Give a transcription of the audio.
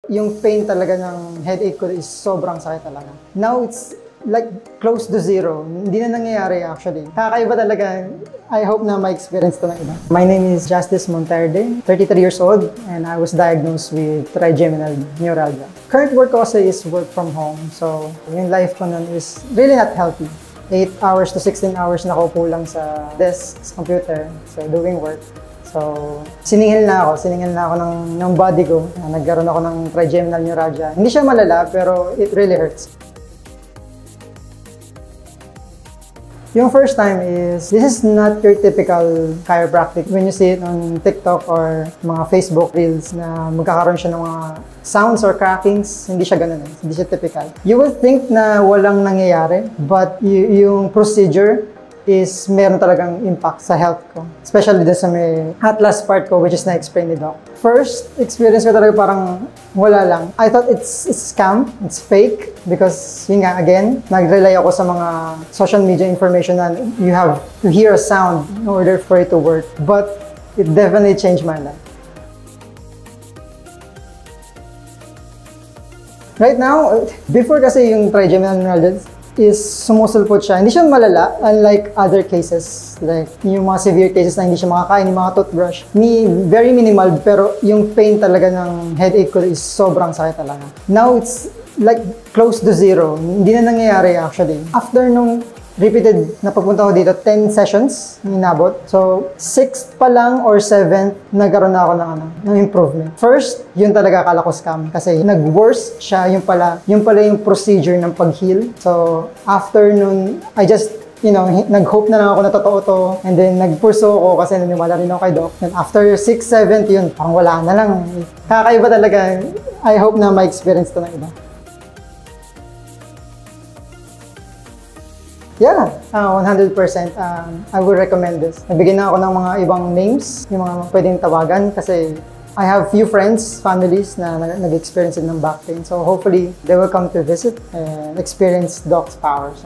yung pain talaga ng headache ko is sobrang sakit talaga. Now it's like close to zero. Hindi na nangyayari actually. Kakaiba talaga. I hope na ma-experience to ng iba. My name is Justice Monterde, 33 years old, and I was diagnosed with trigeminal neuralgia. Current work ko kasi is work from home. So, yung life ko nun is really not healthy. 8 hours to 16 hours nakaupo lang sa desk, sa computer, so doing work. So, siningil na ako ng body ko. Nagkaroon ako ng trigeminal neuralgia. Hindi siya malala, pero it really hurts. Yung first time is, this is not your typical chiropractic. When you see it on TikTok or mga Facebook Reels na magkakaroon siya ng mga sounds or crackings, hindi siya ganun. Hindi siya typical. You will think na walang nangyayari, but yung procedure is meron talagang impact sa health ko. Especially doon sa may atlas part ko, which is na-explain ni Doc. First experience ko talaga parang wala lang. I thought it's scam, it's fake, because yun nga, again, nag-rely ako sa mga social media information na you have to hear a sound in order for it to work. But it definitely changed my life. Right now, before kasi yung trigeminal neuralgia is sumusulpot siya. Hindi siya malala, unlike other cases. Like, yung mga severe cases na hindi siya makakain, yung mga toothbrush. Very minimal, pero yung pain talaga ng headache ko is sobrang sakit talaga. Now, it's like close to zero. Hindi na nangyayari actually. After nung repeated na pagpunta ko dito, 10 sessions inabot. So, 6th pa lang or 7th, nagkaroon na ako ng improvement. First, yun talaga akala ko scam. Kasi nag-worse siya, yung pala yung procedure ng pag-heal. So, after nun, I just, nag-hope na lang ako na totoo to. And then, nagpurso ako kasi naniwala rin ako kay Doc. And after 6th, 7th, yun, parang wala na lang. Kakaiba talaga. I hope na ma-experience to ng iba. Yeah, 100%. I would recommend this. Nabigyan na ako ng mga ibang names, yung mga pwedeng tawagan kasi I have few friends, families na nag-experience ng back pain. So hopefully, they will come to visit and experience Doc's powers.